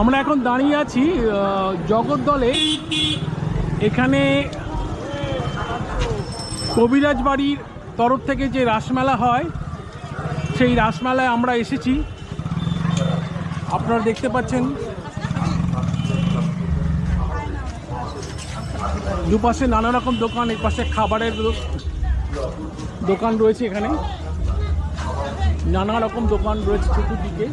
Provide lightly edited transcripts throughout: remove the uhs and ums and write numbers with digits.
আমরা এখন দাঁড়িয়ে আছি জগদ্দলে। এখানে কবিরাজ বাড়ির তরফ থেকে যে রাসমেলা হয় সেই রাসমেলায় আমরা এসেছি। আপনারা দেখতে পাচ্ছেন দুপাশে নানা রকম দোকান, এর পাশে খাবারের দোকান রয়েছে। এখানে নানা রকম দোকান রয়েছে চতুর্দিকে।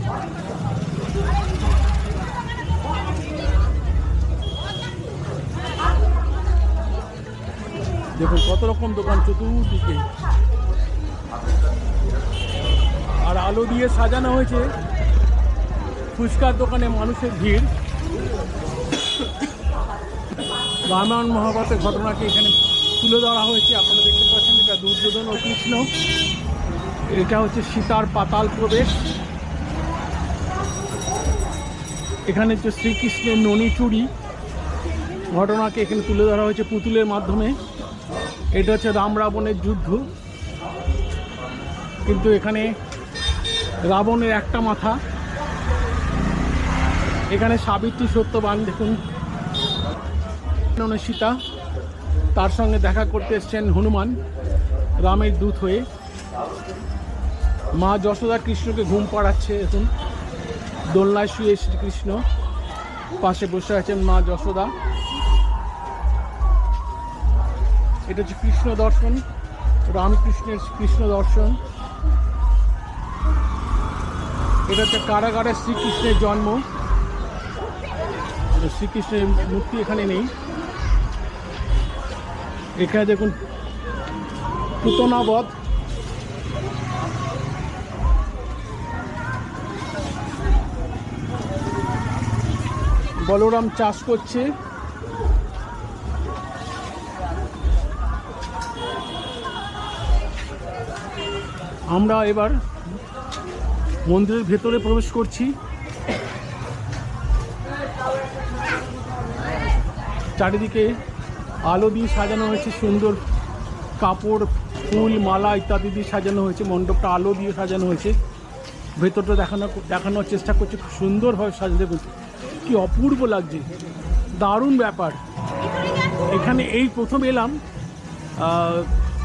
দেখুন কত রকম দোকান চতুর্দিকে, আর আলো দিয়ে সাজানো হয়েছে। ফুচকার দোকানে মানুষের ভিড়। রামায়ণ মহাভারতের ঘটনাকে এখানে তুলে ধরা হয়েছে। আপনারা দেখতে পাচ্ছেন এটা দুর্যোধন ও কৃষ্ণ। এটা হচ্ছে সীতার পাতাল প্রবেশ। এখানে হচ্ছে শ্রীকৃষ্ণের ননী চুরি ঘটনাকে এখানে তুলে ধরা হয়েছে পুতুলের মাধ্যমে। এটা হচ্ছে রাম রাবণের যুদ্ধ, কিন্তু এখানে রাবণের একটা মাথা। এখানে সাবিত্রী সত্যবান দেখুন, সীতা, তার সঙ্গে দেখা করতে এসছেন হনুমান রামের দূত হয়ে। মা যশোদা কৃষ্ণকে ঘুম পাড়াচ্ছে। এখন দোলনায় শুয়ে শ্রীকৃষ্ণ, পাশে বসে আছেন মা যশোদা। এটা হচ্ছে কৃষ্ণ দর্শন, রামকৃষ্ণের কৃষ্ণ দর্শন। এটা হচ্ছে কারাগারে শ্রীকৃষ্ণের জন্ম। শ্রীকৃষ্ণের মূর্তি এখানে নেই। এখানে দেখুন পুতনা বধ। বলরাম চাষ করছে। আমরা এবার মন্দিরের ভেতরে প্রবেশ করছি। চারিদিকে আলো দিয়ে সাজানো হয়েছে, সুন্দর কাপড়, ফুল, মালা ইত্যাদি দিয়ে সাজানো হয়েছে। মণ্ডপটা আলো দিয়ে সাজানো হয়েছে। ভেতরটা দেখানোর চেষ্টা করছে, খুব সুন্দরভাবে সাজানো। দেখুন কি অপূর্ব লাগছে, দারুণ ব্যাপার। এখানে এই প্রথম এলাম,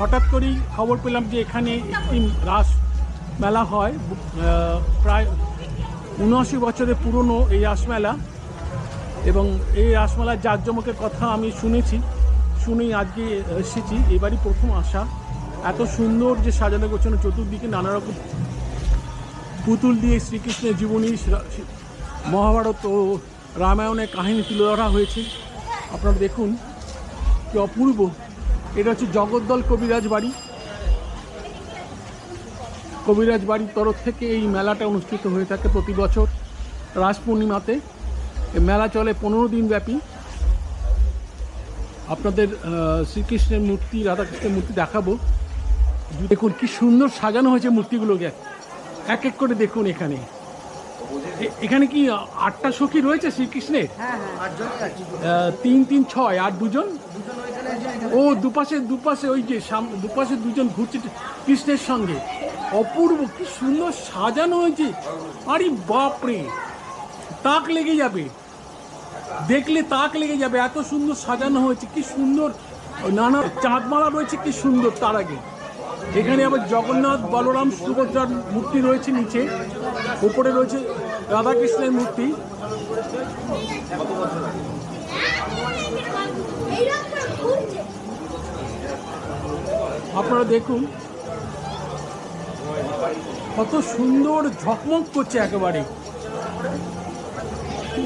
হঠাৎ করেই খবর পেলাম যে এখানে একটি রাস মেলা হয়। প্রায় ৭৯ বছরের পুরনো এই রাসমেলা, এবং এই রাসমেলার জাঁকজমকের কথা আমি শুনেই আজকে এসেছি। এবারই প্রথম আসা। এত সুন্দর যে সাজানো গোছানো, চতুর্দিকে নানা রকম পুতুল দিয়ে শ্রীকৃষ্ণের জীবনী, মহাভারত ও রামায়ণের কাহিনী তুলে ধরা হয়েছে। আপনারা দেখুন কি অপূর্ব। এটা হচ্ছে জগদ্দল কবিরাজ বাড়ি। কবিরাজ বাড়ির তরফ থেকে এই মেলাটা অনুষ্ঠিত হয়ে থাকে প্রতি বছর রাস পূর্ণিমাতে। এই মেলা চলে 15 দিন ব্যাপী। আপনাদের শ্রীকৃষ্ণের মূর্তি, রাধাকৃষ্ণের মূর্তি দেখাবো। দেখুন কি সুন্দর সাজানো হয়েছে মূর্তিগুলোকে, এক এক করে দেখুন। এখানে কি 8টা সখী রয়েছে শ্রীকৃষ্ণের? 3 3 6 আর দুজন। ও দুপাশে ওই যে দুপাশে দুজন ঘুরছে কৃষ্ণের সঙ্গে। অপূর্ব, কি সুন্দর সাজানো হয়েছে। আরে বাপরে, তাক লেগে যাবে, দেখলে তাক লেগে যাবে, এত সুন্দর সাজানো হয়েছে। কি সুন্দর, নানা চাঁদমালা রয়েছে, কি সুন্দর। তার আগে এখানে আবার জগন্নাথ, বলরাম, সুভদ্রার মূর্তি রয়েছে নিচে। উপরে রয়েছে রাধাকৃষ্ণের মূর্তি। আপনারা দেখুন কত সুন্দর ঝকমক করছে, একেবারে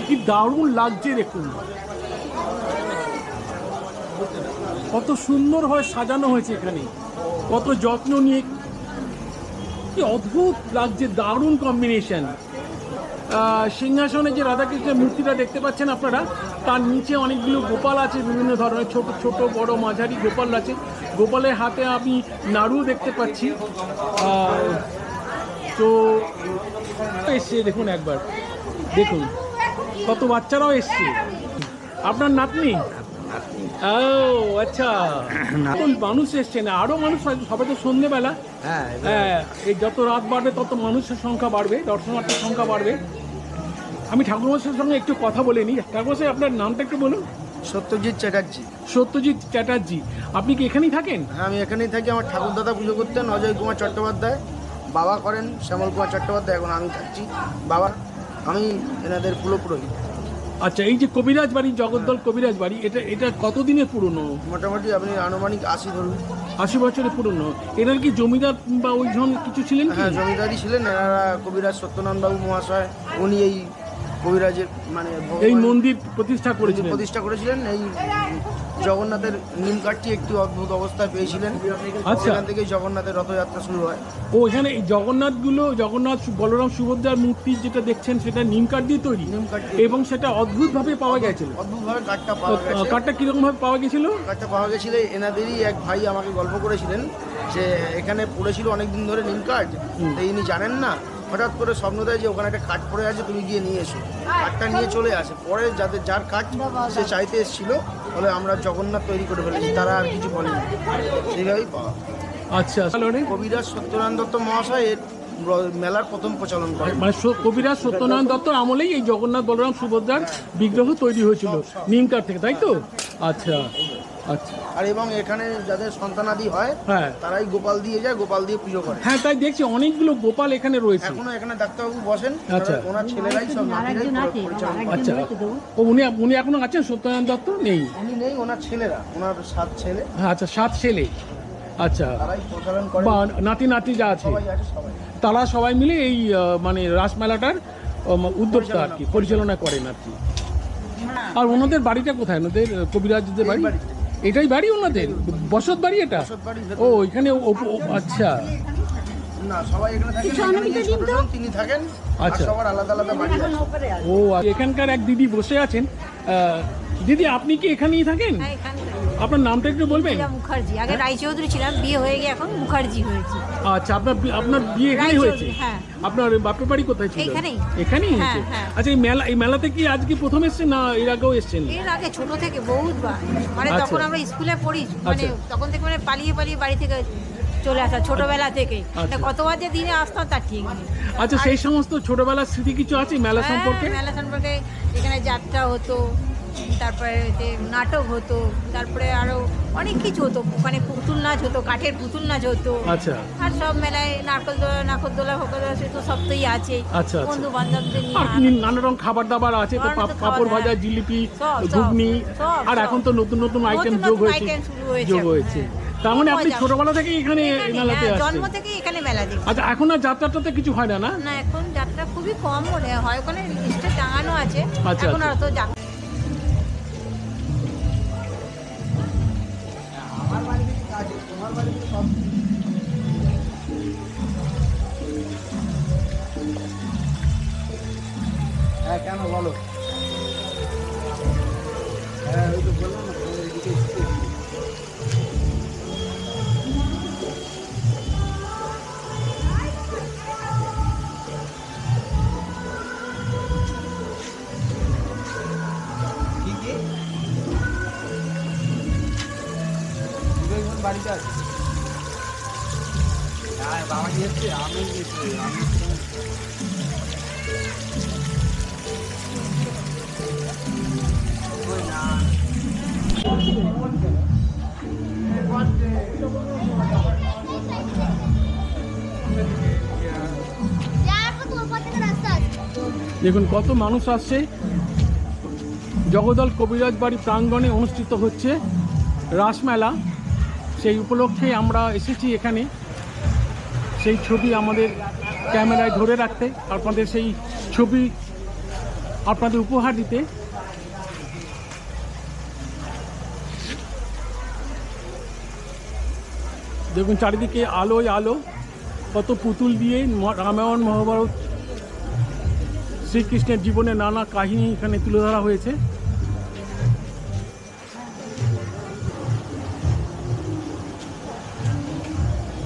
কি দারুণ লাগছে। দেখুন কত সুন্দরভাবে সাজানো হয়েছে এখানে, কত যত্ন নিয়ে, কি অদ্ভুত লাগছে, দারুণ কম্বিনেশন। সিংহাসনে যে রাধাকৃষ্ণের মূর্তিটা দেখতে পাচ্ছেন আপনারা, তার নিচে অনেকগুলো গোপাল আছে, বিভিন্ন ধরনের ছোট ছোট বড় মাঝারি গোপাল আছে। গোপালের হাতে আমি নাড়ু দেখতে পাচ্ছি। তো এসছে দেখুন, একবার দেখুন কত বাচ্চারাও এসছে। আপনার নাতনি? ও আচ্ছা, মানুষ এসছে না, আরো মানুষ, সবাই তো সন্ধ্যেবেলা। হ্যাঁ, এই যত রাত বাড়বে তত মানুষের সংখ্যা বাড়বে, দর্শনার্থীর সংখ্যা বাড়বে। আমি ঠাকুরমশাইয়ের সঙ্গে একটু কথা বলে নিই। ঠাকুরমশাই, আপনার নামটা একটু বলুন। সত্যজিৎ চ্যাটার্জি। সত্যজিৎ চ্যাটার্জি, আপনি কি এখানেই থাকেন? হ্যাঁ, আমি এখানেই থাকি। আমার ঠাকুরদাদা পুজো করতেন অজয় কুমার চট্টোপাধ্যায়, বাবা করেন শ্যামল কুমার চট্টোপাধ্যায়, এখন আমি থাকছি বাবা, আমি এনাদের কুলপুরোহিত। আচ্ছা, এই যে কবিরাজ বাড়ি, জগদ্দল কবিরাজ বাড়ি, এটা কতদিনের পুরনো? মোটামুটি আপনি আনুমানিক 80 ধরুন। 80 বছরের পুরনো। এনার কি জমিদার বা ওই ধরনের কিছু ছিলেন কি? হ্যাঁ, জমিদারি ছিলেন এনারা। কবিরাজ সত্যনারায়ণ বাবু মহাশয়, উনি এই কবিরাজের মানে এই মন্দির প্রতিষ্ঠা করেছিলেন। এই জগন্নাথের নিম কাঠটি একটি অদ্ভুত অবস্থায় পেয়েছিলেন। আচ্ছা, সেখান থেকে জগন্নাথের রথযাত্রা শুরু হয়। ও, এখানে এই জগন্নাথ বলরাম সুভদ্রার মূর্তি যেটা দেখছেন সেটা নিম কাঠ দিয়ে তৈরি, এবং সেটা অদ্ভুতভাবে পাওয়া গেছিল। অদ্ভুতভাবে কাঠটা পাওয়া গেছে। কাঠটা কিরকম ভাবে পাওয়া গেছিল? কাঠটা পাওয়া গেছিল, এনাদেরই এক ভাই আমাকে গল্প করেছিলেন যে এখানে পড়েছিল অনেকদিন ধরে নিম কাঠ, তো ইনি জানেন না, হঠাৎ করে স্বপ্ন দেয় যে ওখানে একটা কাঠ পড়ে আছে, তুমি গিয়ে নিয়ে এসো। কাঠটা নিয়ে চলে আসে। পরে যার কাঠ সে চাইতে এসেছিল, বলে আমরা জগন্নাথ তৈরি করে ফেলেছি, তারা আর কিছু বলেনি, সেইভাবেই পাওয়া। আচ্ছা, কবিরাজ সত্যনারায়ণ দত্ত মহাশয় এর মেলার প্রথম প্রচলন করে। মানে কবিরাজ সত্যনারায়ণ দত্তর আমলেই এই জগন্নাথ বলরাম সুভদ্রার বিগ্রহ তৈরি হয়েছিল নিম কাঠ থেকে, তাই তো? আচ্ছা আচ্ছা। আর এবং এখানে যাদের সন্তানাদি হয়, হ্যাঁ, তারাই গোপাল দিয়ে যায়, গোপাল দিয়ে পুজো করে। হ্যাঁ, তাই দেখছি অনেকগুলো গোপাল এখানে রয়েছে। এখনো এখানে ডাক্তারবাবু বসেন। আচ্ছা, ওনার ছেলেরাই সব পরিচালনা। আচ্ছা, উনি এখনো আছেন? সত্যনারায়ণ দত্ত নেই? উনি নেই, ওনার ছেলেরা, ওনার 7 ছেলে। হ্যাঁ, আচ্ছা, 7 ছেলে। আচ্ছা, তারাই প্রচারণ করে, বা নাতি যা আছে সবাই আছে, সবাই। তারা সবাই মিলে এই মানে রাসমেলাটার উদ্যোক্তা আর কি, পরিচালনা করেন আর কি। আর ওনাদের বাড়িটা কোথায়? ওনাদের কবিরাজদের বাড়ি এটাই বাড়ি ওনাদের? বসত বাড়ি এটা? ও, এখানে আচ্ছা। না, সবাই এখানে থাকেন, তিনি থাকেন। আচ্ছা, সবার আলাদা আলাদা বাড়ি আছে। ও, এখানকার এক দিদি বসে আছেন। দিদি, আপনি কি এখানেই থাকেন? আপনার নামটা একটু বলবেন? মুখার্জি। আগে রায়চৌধুরী ছিলাম, বিয়ে হয়ে গিয়ে এখন মুখার্জি হয়েছে। আচ্ছা, আপনার বিয়ে এখানেই হয়েছে? হ্যাঁ। আপনার বাপের বাড়ি কোথায় ছিল? এখানেই হয়েছে? হ্যাঁ। আচ্ছা, এই মেলাতে কি আজকে প্রথম এসেছেন না এর আগেও এসেছেন? এর আগে ছোট থেকে বহুতবার, মানে তখন আমরা স্কুলে পড়ি, মানে তখন থেকে মানে পালিয়ে বাড়ি থেকে চলে আসা ছোটবেলা থেকে। কতবার যে দিনে আসতাম তার ঠিক নেই। আচ্ছা, সেই সমস্ত ছোটবেলার স্মৃতি কিছু আছে মেলা সম্পর্কে? মেলা সম্পর্কে এখানে যাত্রা হতো, তারপরে যে নাটক হতো, তারপরে আরো অনেক কিছু হতো, মানে পুতুল নাচ হতো, কাঠের পুতুল নাচ হতো। আচ্ছা। আর সব মেলায় নাকরদোলা সে তো সবই আছে। আচ্ছা, বন্ধু বান্ধবদের নিয়ে নানা রকম খাবার দাবার আছে তো, পাপড় ভাজা, জিলিপি, ঘুগনি, আর এখন তো নতুন নতুন আইটেম যোগ হয়েছে। তার মানে আপনি ছোটবেলা থেকে এখানে মেলাতে আসছেন? জন্ম থেকে এখানে মেলা দেখি। আচ্ছা, এখন আর যাত্রাটাতে কিছু হয় না? না, এখন যাত্রা খুবই কম মনে হয়, ওখানে লিস্টে টাঙানো আছে। আচ্ছা, এখন আর তো যাত্রা। হ্যাঁ, কেন বলো? হ্যাঁ, ওই তো বললাম না, এদিকে বাড়িতে আছে। হ্যাঁ, বাবা গিয়েছে, আমি দেখুন কত মানুষ আসছে। জগদ্দল কবিরাজ বাড়ি প্রাঙ্গণে অনুষ্ঠিত হচ্ছে রাসমেলা, সেই উপলক্ষে আমরা এসেছি এখানে সেই ছবি আমাদের ক্যামেরায় ধরে রাখতে, আপনাদের সেই ছবি আপনাদের উপহার দিতে। দেখুন চারিদিকে আলোয় আলো, কত পুতুল দিয়ে রামায়ণ, মহাভারত, শ্রীকৃষ্ণের জীবনে নানা কাহিনী এখানে তুলে ধরা হয়েছে।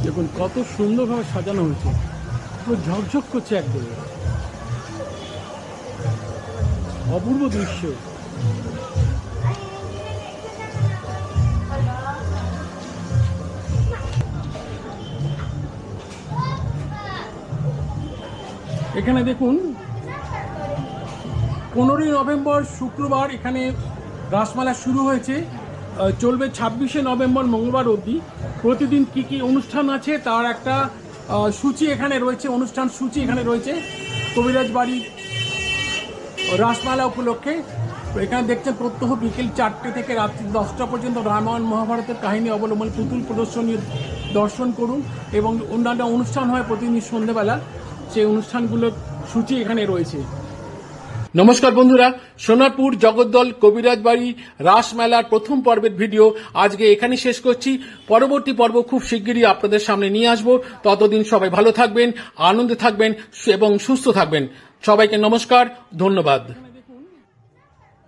দেখুন কত সুন্দরভাবে সাজানো হয়েছে, পুরো ঝকঝক করছে, একদম অপূর্ব দৃশ্য। এখানে দেখুন 15ই নভেম্বর শুক্রবার এখানে রাসমেলা শুরু হয়েছে, চলবে 26শে নভেম্বর মঙ্গলবার অবধি। প্রতিদিন কি কি অনুষ্ঠান আছে তার একটা সূচি এখানে রয়েছে, অনুষ্ঠান সূচি এখানে রয়েছে কবিরাজ বাড়ির রাসমেলা উপলক্ষে। এখানে দেখছেন প্রত্যহ বিকেল 4টে থেকে রাত্রি 10টা পর্যন্ত রামায়ণ মহাভারতের কাহিনী অবলম্বনে পুতুল প্রদর্শনী দর্শন করুন এবং অন্যান্য অনুষ্ঠান হয় প্রতিদিন সন্ধ্যেবেলা, সেই অনুষ্ঠানগুলোর সূচি এখানে রয়েছে। নমস্কার বন্ধুরা, সোনারপুর জগদ্দল কবিরাজ বাড়ি রাসমেলার প্রথম পর্বের ভিডিও আজকে এখানে শেষ করছি। পরবর্তী পর্ব খুব শিগগিরই আপনাদের সামনে নিয়ে আসবো। ততদিন সবাই ভালো থাকবেন, আনন্দে থাকবেন এবং সুস্থ থাকবেন। সবাইকে নমস্কার, ধন্যবাদ।